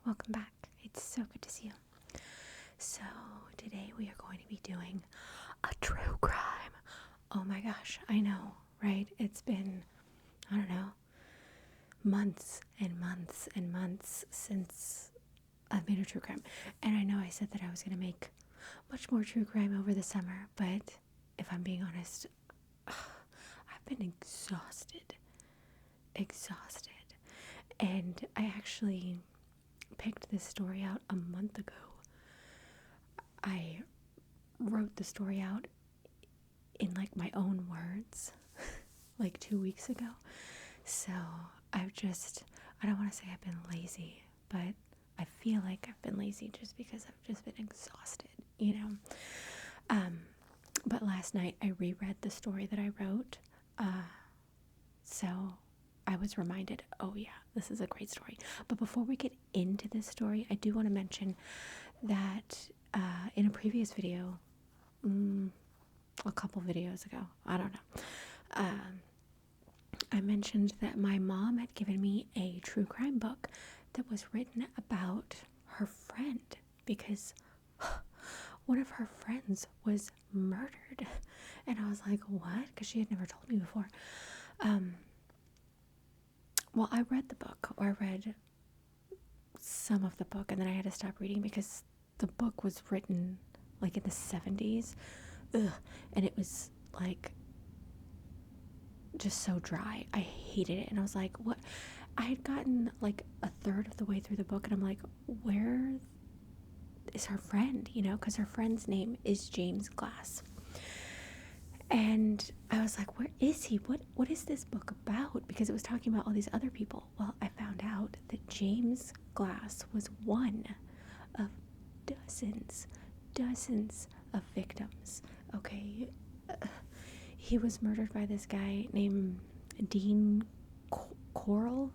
welcome back. It's so good to see you. So, today we are going to be doing a true crime. Oh my gosh, I know, right? It's been, I don't know, months and months and months since I've made a true crime. And I know I said that I was going to make much more true crime over the summer, but if I'm being honest, I've been exhausted. And I actually picked this story out a month ago. I wrote the story out in like my own words like 2 weeks ago. So I don't want to say I've been lazy, but I feel like I've been lazy just because I've just been exhausted, you know. But last night I reread the story that I wrote. So I was reminded, oh yeah, this is a great story. But before we get into this story, I do want to mention that in a previous video, a couple videos ago, I don't know, I mentioned that my mom had given me a true crime book that was written about her friend because one of her friends was murdered. And I was like, what? Because she had never told me before. Well, I read the book, or I read some of the book, and then I had to stop reading because the book was written like in the 70s. And it was like just so dry. I hated it. And I was like, what? I had gotten like a third of the way through the book, and I'm like, where is her friend? You know, because her friend's name is James Glass. And I was like, where is he? What is this book about? Because it was talking about all these other people. Well, I found out that James Glass was one of dozens of victims. Okay. He was murdered by this guy named Dean Corll, Corll.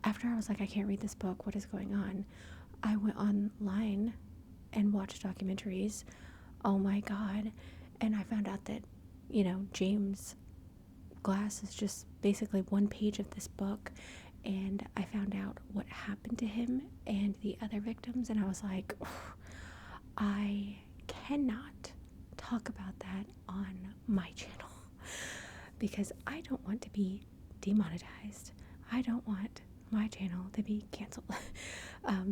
After I was like, I can't read this book. What is going on? I went online and watched documentaries. Oh my God. And I found out that, you know, James Glass is just basically one page of this book. And I found out what happened to him and the other victims. And I was like, I cannot talk about that on my channel because I don't want to be demonetized. I don't want my channel to be canceled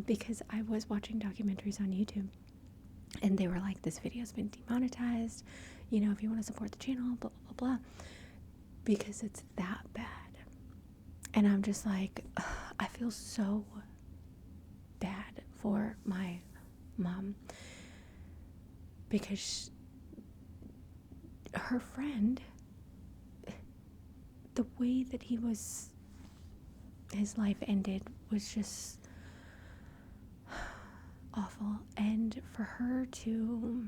because I was watching documentaries on YouTube and they were like, this video's been demonetized, you know, if you want to support the channel, blah blah blah blah, because it's that bad. And I'm just like, I feel so bad for my mom because her friend, the way that his life ended was just awful. And for her to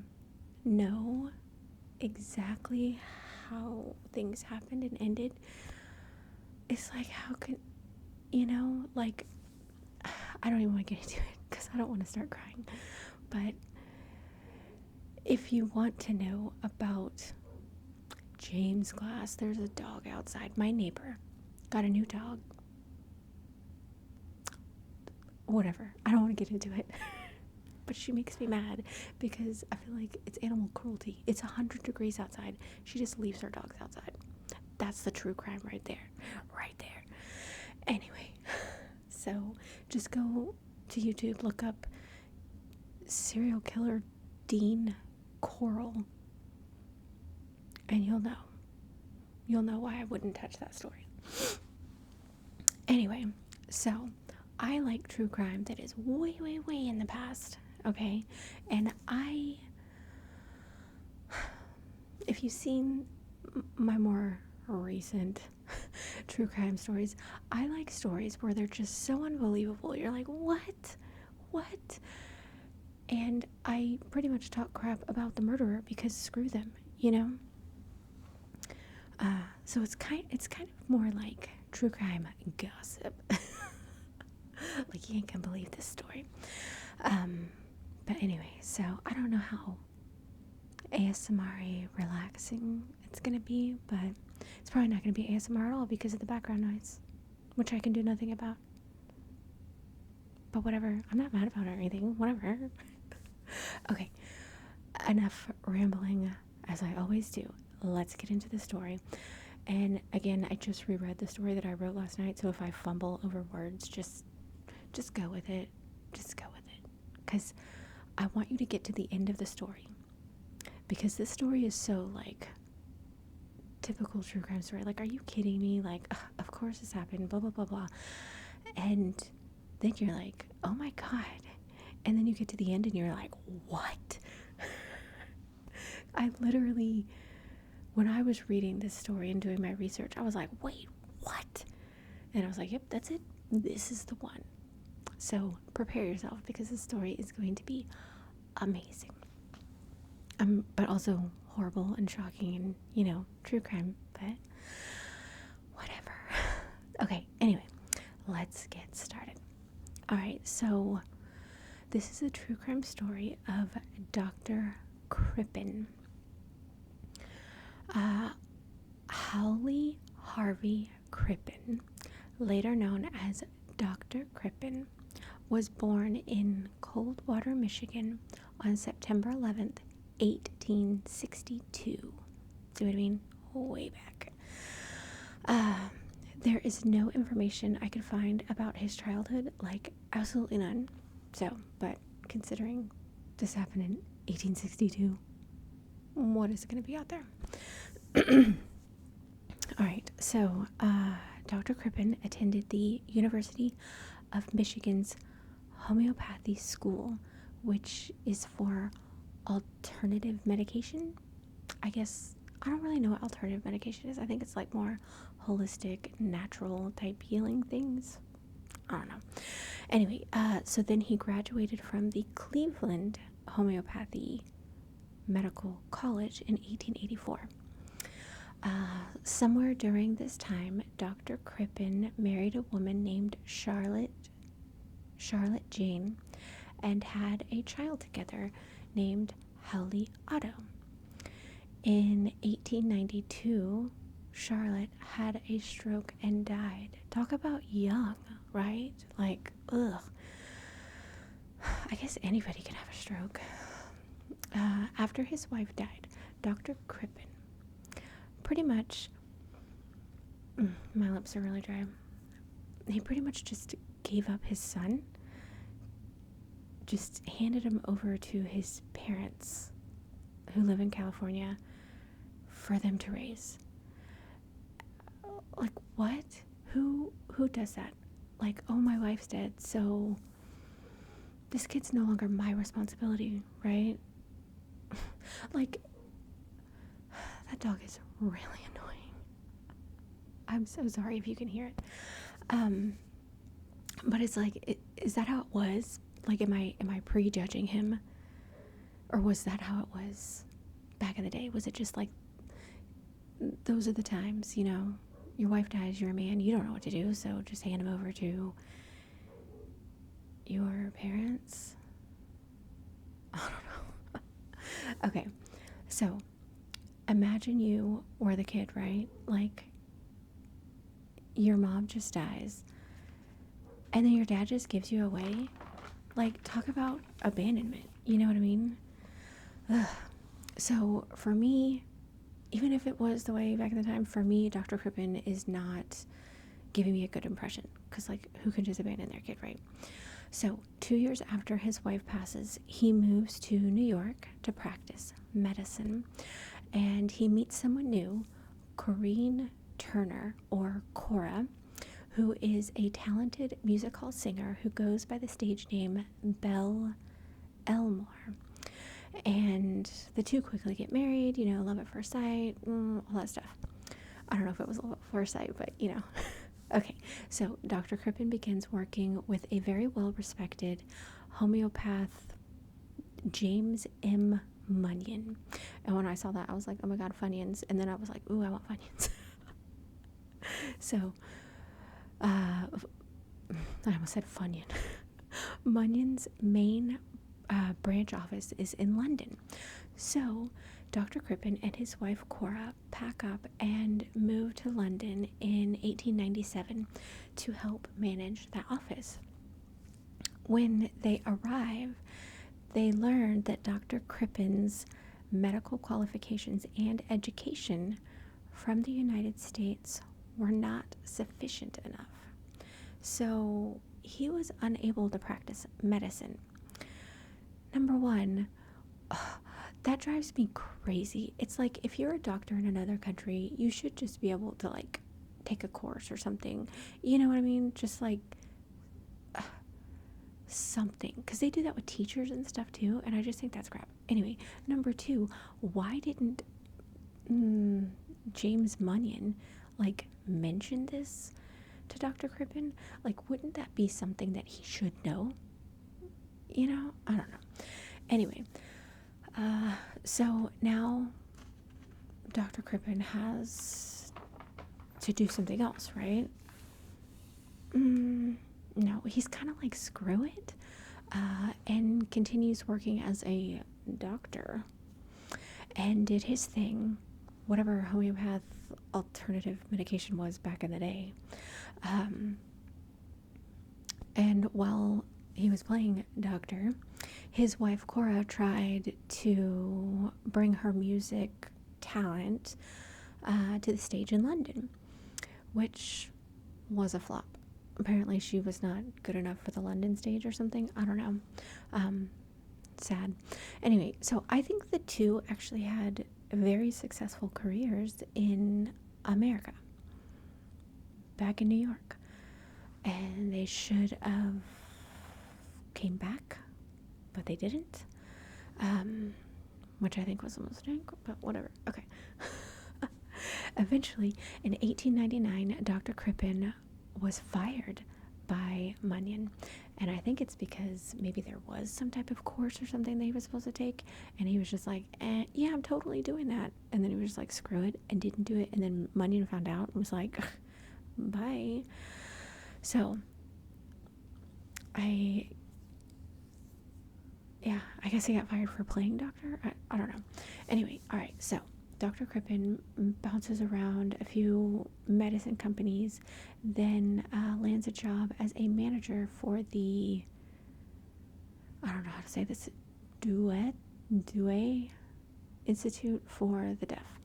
know exactly how things happened and ended, it's like, how can, you know, like, I don't even want to get into it because I don't want to start crying. But if you want to know about James Glass, there's a dog outside. My neighbor got a new dog. Whatever. I don't want to get into it. But she makes me mad because I feel like it's animal cruelty. It's 100 degrees outside. She just leaves her dogs outside. That's the true crime right there. Right there. Anyway, so just go to YouTube, look up serial killer Dean Corll, and you'll know. You'll know why I wouldn't touch that story. Anyway, so I like true crime that is way, way, way in the past, okay? And if you've seen my more recent true crime stories, I like stories where they're just so unbelievable. You're like, what? And I pretty much talk crap about the murderer because screw them, you know? So it's kind of more like true crime gossip. Like, you can't believe this story. But anyway, so I don't know how ASMR relaxing it's gonna be, but It's probably not going to be ASMR at all because of the background noise, which I can do nothing about. But whatever, I'm not mad about it or anything, whatever. Okay, enough rambling, as I always do. Let's get into the story. And again, I just reread the story that I wrote last night, so if I fumble over words, just go with it. Just go with it. Because I want you to get to the end of the story. Because this story is so, like, typical true crime story. Like, are you kidding me? Like, of course this happened, blah, blah, blah, blah. And then you're like, oh my God. And then you get to the end and you're like, what? I literally, when I was reading this story and doing my research, I was like, wait, what? And I was like, yep, that's it. This is the one. So prepare yourself because this story is going to be amazing. But also horrible and shocking and, true crime, but whatever. Okay, anyway, let's get started. All right, so this is a true crime story of Dr. Crippen. Howley Harvey Crippen, later known as Dr. Crippen, was born in Coldwater, Michigan on September 11th, 1862. See what I mean? Way back. There is no information I could find about his childhood, like absolutely none. So, but considering this happened in 1862, what is going to be out there? All right, so Dr. Crippen attended the University of Michigan's homeopathy school, which is for alternative medication. I guess I don't really know what alternative medication is. I think it's like more holistic, natural type healing things. I don't know. Anyway, so then he graduated from the Cleveland Homeopathy Medical College in 1884. Somewhere during this time, Dr. Crippen married a woman named Charlotte Jane and had a child together named Howley Otto. In 1892, Charlotte had a stroke and died. Talk about young, right? Like, ugh. I guess anybody can have a stroke. After his wife died, Dr. Crippen pretty much, my lips are really dry. He pretty much just gave up his son, just handed him over to his parents who live in California for them to raise. Like, what? Who does that? Like, oh, my wife's dead, so this kid's no longer my responsibility, right? Like, that dog is really annoying. I'm so sorry if you can hear it. But it's like, is that how it was? Like, am I prejudging him? Or was that how it was back in the day? Was it just like, those are the times, your wife dies, you're a man, you don't know what to do, so just hand him over to your parents? I don't know. Okay, so imagine you were the kid, right? Like, your mom just dies, and then your dad just gives you away. Like, talk about abandonment, you know what I mean? Ugh. So, for me, even if it was the way back in the time, for me, Dr. Crippen is not giving me a good impression, because, like, who can just abandon their kid, right? So 2 years after his wife passes, he moves to New York to practice medicine, and he meets someone new, Corrine Turner, or Kora, who is a talented music hall singer who goes by the stage name Belle Elmore. And the two quickly get married, love at first sight, all that stuff. I don't know if it was love at first sight, but Okay, so Dr. Crippen begins working with a very well-respected homeopath, James M. Munyon. And when I saw that, I was like, oh my God, Funyuns. And then I was like, ooh, I want Funyuns. So, I almost said Funyun. Munyon's main branch office is in London. So Dr. Crippen and his wife Kora pack up and move to London in 1897 to help manage that office. When they arrive, they learn that Dr. Crippen's medical qualifications and education from the United States were not sufficient enough. So he was unable to practice medicine. Number one, that drives me crazy. It's like if you're a doctor in another country, you should just be able to like take a course or something. You know what I mean? Just like something, because they do that with teachers and stuff too, and I just think that's crap. Anyway, number two, why didn't James Munyon like mention this to Dr. Crippen? Like, wouldn't that be something that he should know? You know, I don't know. Anyway, so now Dr. Crippen has to do something else, right? No, he's kind of like, screw it, and continues working as a doctor and did his thing, whatever homeopath alternative medication was back in the day. And while he was playing doctor, his wife Kora tried to bring her music talent to the stage in London, which was a flop. Apparently she was not good enough for the London stage or something. I don't know. Sad. Anyway, so I think the two actually had very successful careers in America, back in New York. And they should have came back, but they didn't. Which I think was a mistake, but whatever. Okay. Eventually, in 1899, Dr. Crippen was fired by Munyon, and I think it's because maybe there was some type of course or something that he was supposed to take, and he was just like, yeah, I'm totally doing that, and then he was just like, screw it, and didn't do it, and then Munyon found out and was like, bye. So I guess he got fired for playing doctor. I don't know. Anyway, all right, so Dr. Crippen bounces around a few medicine companies, then lands a job as a manager for the, I don't know how to say this, Douai Institute for the Deaf.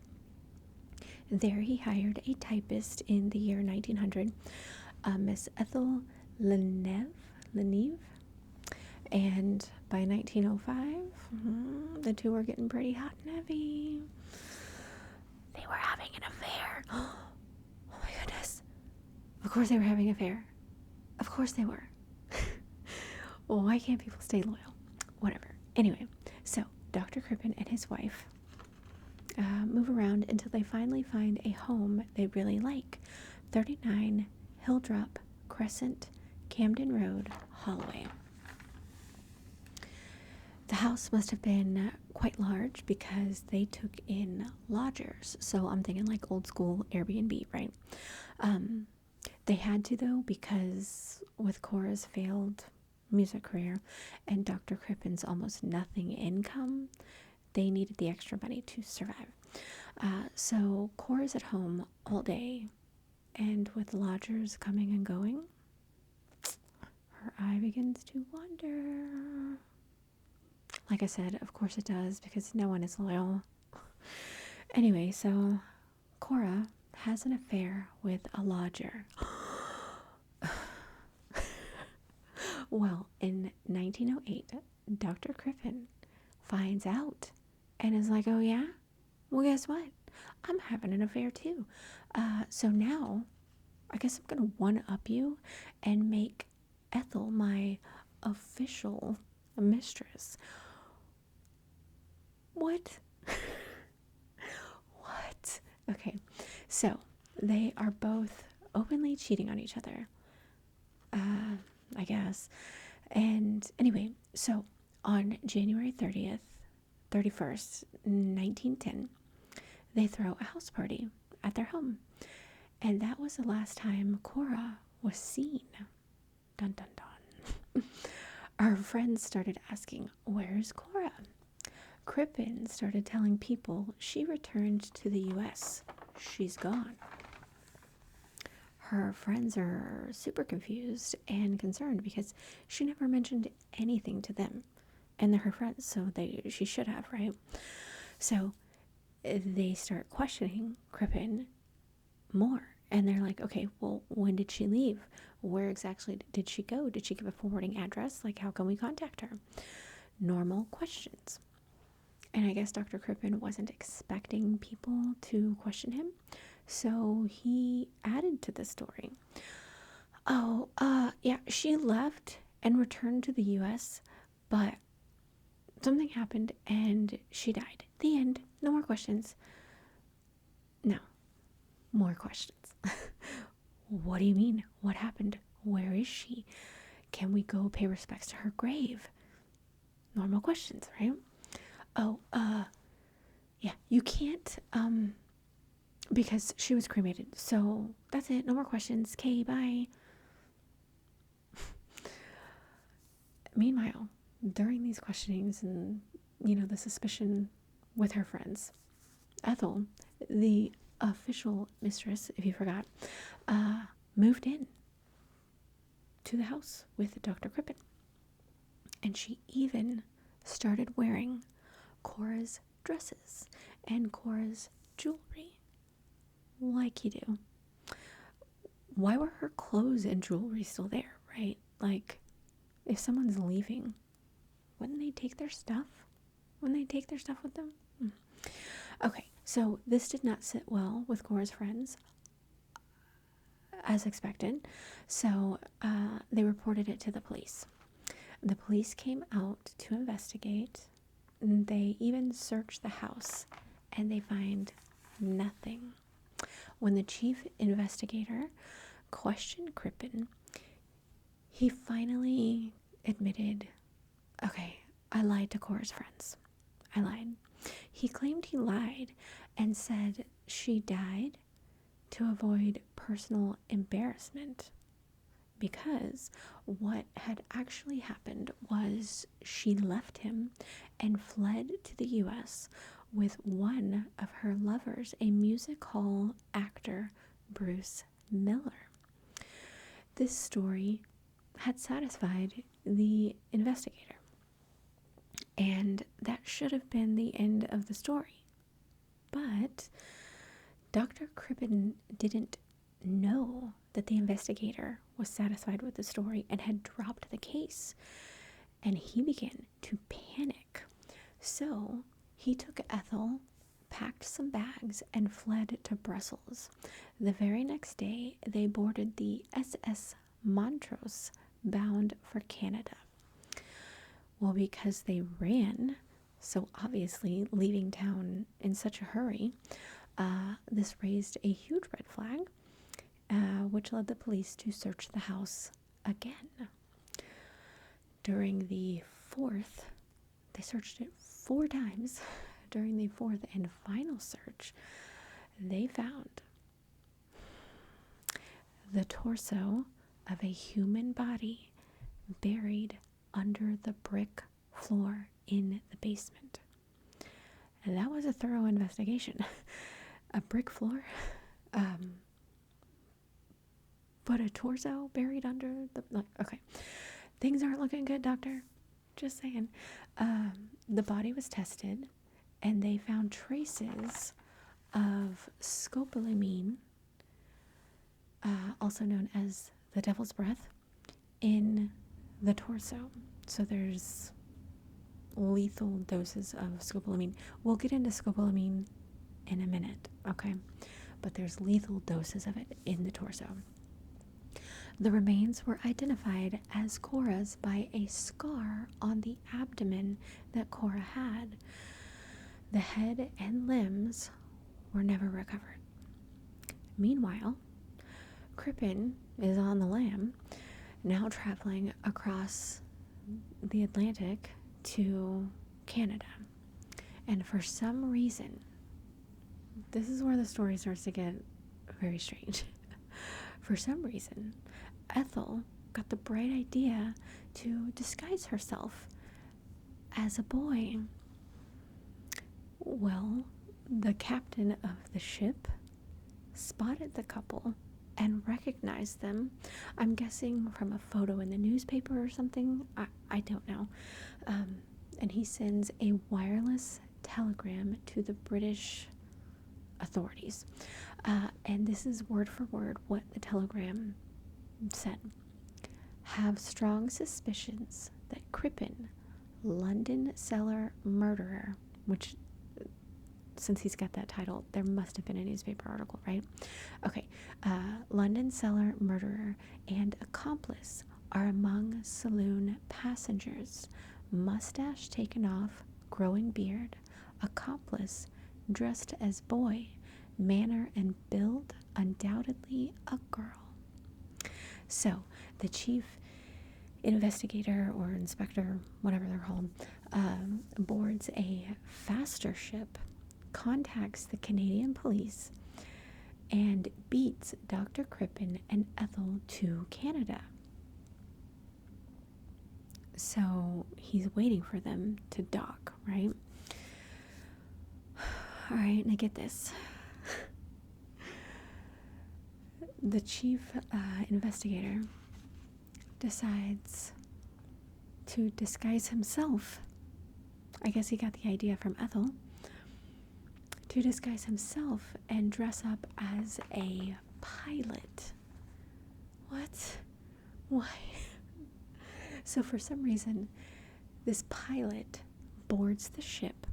There he hired a typist in the year 1900, Miss Ethel Leneve, and by 1905, the two were getting pretty hot and heavy. They were having an affair. Oh my goodness. Of course they were having an affair. Of course they were. Well, why can't people stay loyal? Whatever. Anyway, so Dr. Crippen and his wife move around until they finally find a home they really like. 39 Hilldrop Crescent, Camden Road, Holloway. The house must have been quite large because they took in lodgers. So I'm thinking like old school Airbnb, right? They had to, though, because with Kora's failed music career and Dr. Crippen's almost nothing income, they needed the extra money to survive. So Kora's at home all day, and with lodgers coming and going, her eye begins to wander. Like I said, of course it does, because no one is loyal. Anyway, so Kora has an affair with a lodger. Well, in 1908, Dr. Crippen finds out and is like, oh yeah? Well, guess what? I'm having an affair too. So now, I guess I'm going to one-up you and make Ethel my official mistress. What? What? Okay, so they are both openly cheating on each other, I guess. And anyway, so on January 31st, 1910, they throw a house party at their home. And that was the last time Kora was seen. Dun dun dun. Our friends started asking, "Where's Kora?" Crippen started telling people she returned to the US. She's gone. Her friends are super confused and concerned because she never mentioned anything to them. And they're her friends, so she should have, right? So they start questioning Crippen more. And they're like, okay, well, when did she leave? Where exactly did she go? Did she give a forwarding address? Like, how can we contact her? Normal questions. And I guess Dr. Crippen wasn't expecting people to question him, so he added to the story. Oh, yeah, she left and returned to the US, but something happened and she died. The end. No more questions. No, more questions. What do you mean? What happened? Where is she? Can we go pay respects to her grave? Normal questions, right? Oh, yeah, you can't, because she was cremated. So that's it. No more questions. Okay, bye. Meanwhile, during these questionings and, the suspicion with her friends, Ethel, the official mistress, if you forgot, moved in to the house with Dr. Crippen. And she even started wearing Kora's dresses and Kora's jewelry, like you do. Why were her clothes and jewelry still there, right? Like, if someone's leaving, wouldn't they take their stuff? Wouldn't they take their stuff with them? Okay, so this did not sit well with Kora's friends, as expected. So they reported it to the police. The police came out to investigate. They even searched the house, and they find nothing. When the chief investigator questioned Crippen, he finally admitted, okay, I lied to Kora's friends. I lied. He claimed he lied and said she died to avoid personal embarrassment, because what had actually happened was she left him and fled to the US with one of her lovers, a music hall actor, Bruce Miller. This story had satisfied the investigator, and that should have been the end of the story. But Dr. Crippen didn't know that the investigator was satisfied with the story and had dropped the case, and he began to panic. So he took Ethel, packed some bags, and fled to Brussels. The very next day, they boarded the SS Montrose, bound for Canada. Well, because they ran, so obviously leaving town in such a hurry, this raised a huge red flag, which led the police to search the house again. During the fourth, they searched it 4 times. During the fourth and final search, they found the torso of a human body buried under the brick floor in the basement. And that was a thorough investigation. A brick floor, but a torso buried under the... Okay, things aren't looking good, doctor. Just saying. The body was tested, and they found traces of scopolamine, also known as the devil's breath, in the torso. So there's lethal doses of scopolamine. We'll get into scopolamine in a minute, okay? But there's lethal doses of it in the torso. The remains were identified as Kora's by a scar on the abdomen that Kora had. The head and limbs were never recovered. Meanwhile, Crippen is on the lam, now traveling across the Atlantic to Canada. And for some reason, this is where the story starts to get very strange. For some reason, Ethel got the bright idea to disguise herself as a boy. Well, the captain of the ship spotted the couple and recognized them. I'm guessing from a photo in the newspaper or something. I don't know. And he sends a wireless telegram to the British authorities. And this is word for word what the telegram said. Have strong suspicions that Crippen, London cellar murderer, which, since he's got that title, there must have been a newspaper article, right? Okay. London cellar murderer and accomplice are among saloon passengers. Mustache taken off, growing beard. Accomplice dressed as boy. Manner and build undoubtedly a girl. So the chief investigator or inspector, whatever they're called, boards a faster ship, contacts the Canadian police, and beats Dr. Crippen and Ethel to Canada. So he's waiting for them to dock, right? All right, now get this. The chief investigator decides to disguise himself. I guess he got the idea from Ethel. To disguise himself and dress up as a pilot. What? Why? So for some reason, this pilot boards the ship,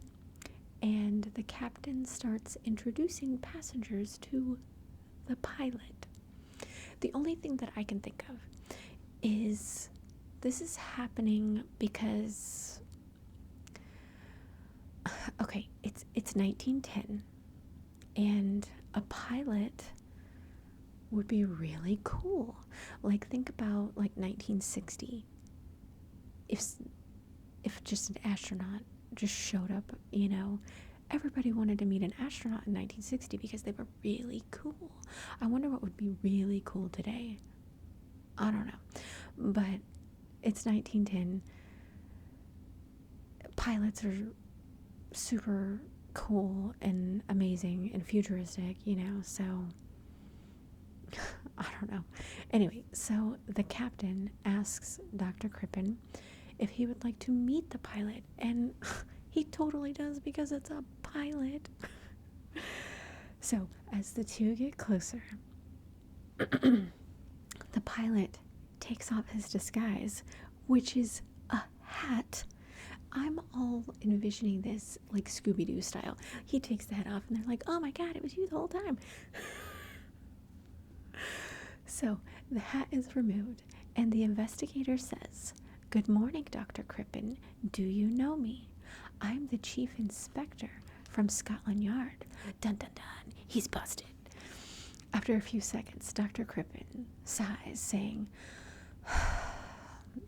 and the captain starts introducing passengers to the pilot. The only thing that I can think of is this is happening because, okay, it's 1910, and a pilot would be really cool. Like, think about like 1960. If just an astronaut just showed up, everybody wanted to meet an astronaut in 1960 because they were really cool. I wonder what would be really cool today. I don't know. But it's 1910. Pilots are super cool and amazing and futuristic, so I don't know. Anyway, so the captain asks Dr. Crippen if he would like to meet the pilot, and he totally does because it's a pilot. So as the two get closer, the pilot takes off his disguise, which is a hat. I'm all envisioning this like Scooby-Doo style. He takes the hat off and they're like, oh my God, it was you the whole time. So the hat is removed and the investigator says, good morning, Dr. Crippen. Do you know me? I'm the chief inspector from Scotland Yard. Dun dun dun, he's busted. After a few seconds, Dr. Crippen sighs, saying,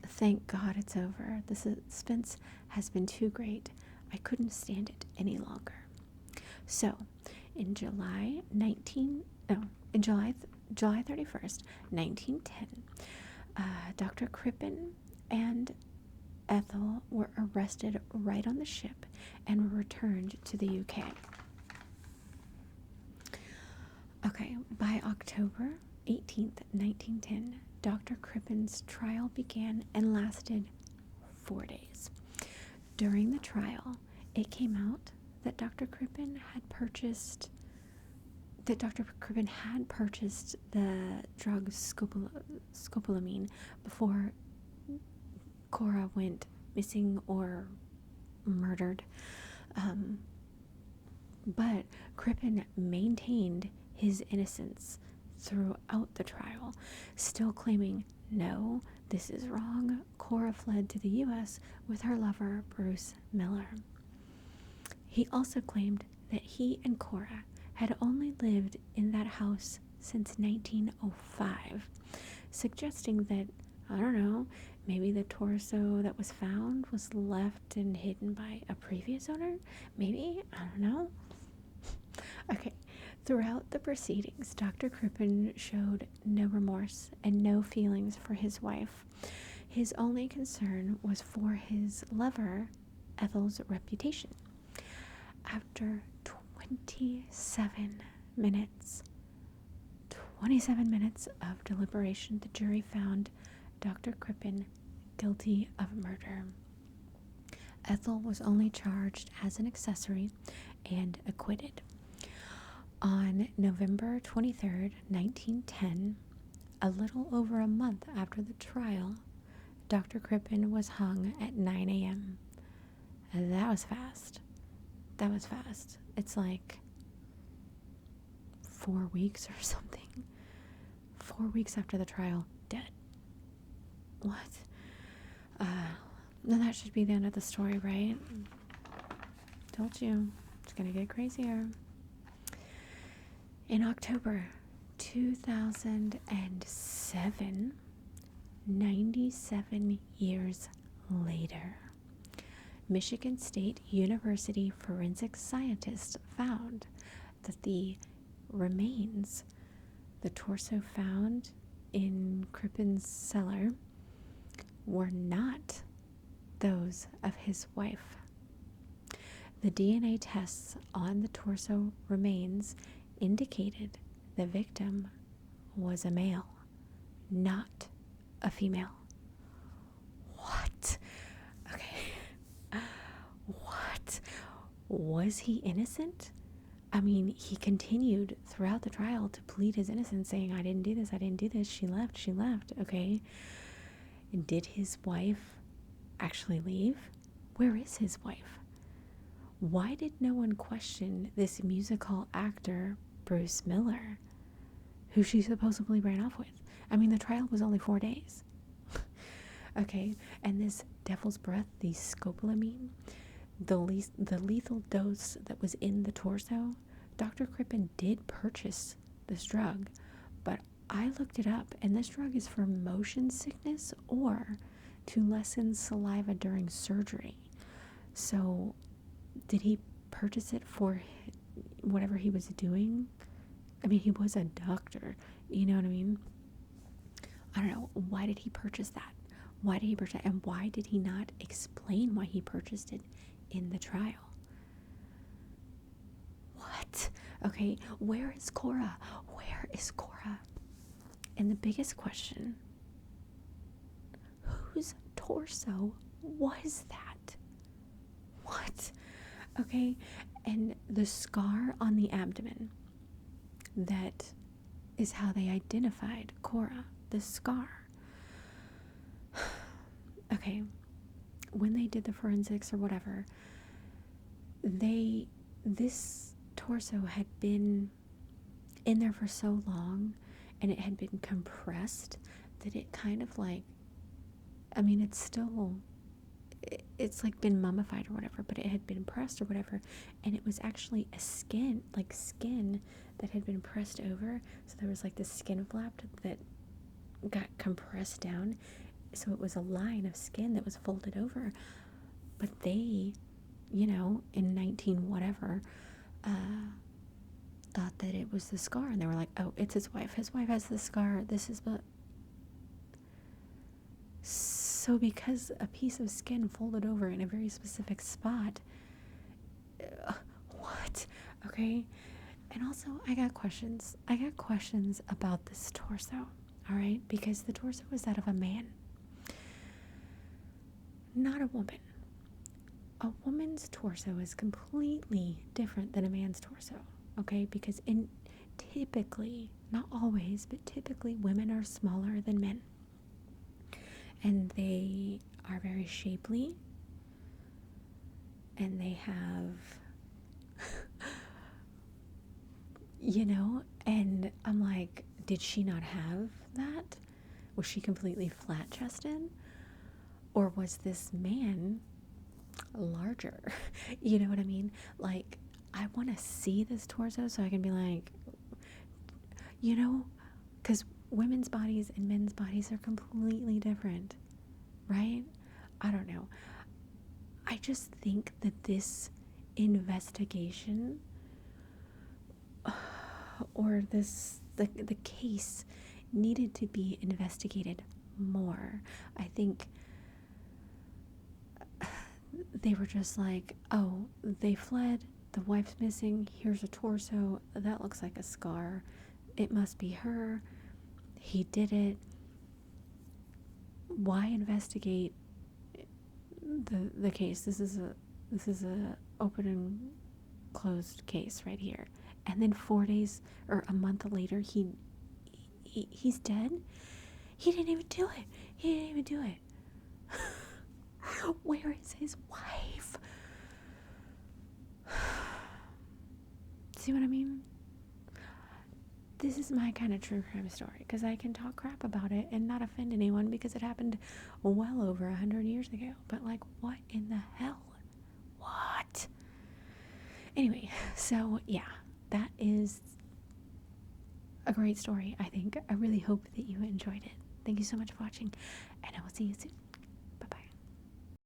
thank God it's over. The suspense has been too great. I couldn't stand it any longer. So, in July 31st, 1910, Dr. Crippen and Ethel were arrested right on the ship and were returned to the UK. Okay, by October 18th, 1910, Dr. Crippen's trial began and lasted 4 days. During the trial, it came out that Dr. Crippen had purchased the drug scopolamine before Kora went missing or murdered. But Crippen maintained his innocence throughout the trial, still claiming, no, this is wrong. Kora fled to the U.S. with her lover, Bruce Miller. He also claimed that he and Kora had only lived in that house since 1905, suggesting that, I don't know, maybe the torso that was found was left and hidden by a previous owner? Maybe? I don't know. Okay, Throughout the proceedings, Dr. Crippen showed no remorse and no feelings for his wife. His only concern was for his lover, Ethel's reputation. After 27 minutes, 27 minutes of deliberation, the jury found Dr. Crippen guilty of murder. Ethel was only charged as an accessory and acquitted. On November 23rd, 1910, a little over a month after the trial, Dr. Crippen was hung at 9 a.m. That was fast. That was fast. It's like 4 weeks or something. 4 weeks after the trial, dead. What? Then that should be the end of the story, right? Told you. It's gonna get crazier. In October 2007, 97 years later, Michigan State University forensic scientists found that the remains, the torso found in Crippen's cellar, were not those of his wife. The DNA tests on the torso remains indicated the victim was a male, not a female. What? Okay. What? Was he innocent? I mean, he continued throughout the trial to plead his innocence, saying, I didn't do this, she left, okay? Did his wife actually leave? Where is his wife? Why did no one question this music hall actor, Bruce Miller, who she supposedly ran off with? I mean, the trial was only 4 days. Okay, and this devil's breath, the scopolamine, the lethal dose that was in the torso, Dr. Crippen did purchase this drug, but I looked it up, and this drug is for motion sickness or to lessen saliva during surgery. So, did he purchase it for whatever he was doing? I mean, he was a doctor, you know what I mean? I don't know. Why did he purchase that? Why did he purchase it? And why did he not explain why he purchased it in the trial? What? Okay, where is Kora? Where is Kora? And the biggest question, whose torso was that? What? Okay, and the scar on the abdomen, that is how they identified Kora, the scar. Okay, when they did the forensics or whatever, this torso had been in there for so long, and it had been compressed that it kind of like, I mean, it's like been mummified or whatever, but it had been pressed or whatever, and it was actually a skin that had been pressed over. So there was like this skin flap that got compressed down, so it was a line of skin that was folded over. But they, in 19 whatever, thought that it was the scar, and they were like, oh, it's his wife has the scar, this is the... So because a piece of skin folded over in a very specific spot, what? Okay. And also, I got questions about this torso, all right? Because the torso was that of a man, not a woman. A woman's torso is completely different than a man's torso, okay? Because typically, not always, but typically women are smaller than men. And they are very shapely, and they have, and I'm like, did she not have that? Was she completely flat-chested? Or was this man larger? You know what I mean? Like, I want to see this torso so I can be like, because women's bodies and men's bodies are completely different, right? I don't know. I just think that this investigation, or the case needed to be investigated more. I think they were just like, oh, they fled, the wife's missing, here's a torso, that looks like a scar, it must be her, he did it. Why investigate the case? This is a open and closed case right here. And then 4 days or a month later, he's dead. He didn't even do it. Where is his wife? See what I mean? This is my kind of true crime story, because I can talk crap about it and not offend anyone because it happened well over 100 years ago. But like, what in the hell? What? Anyway, so yeah, that is a great story, I think. I really hope that you enjoyed it. Thank you so much for watching, and I will see you soon.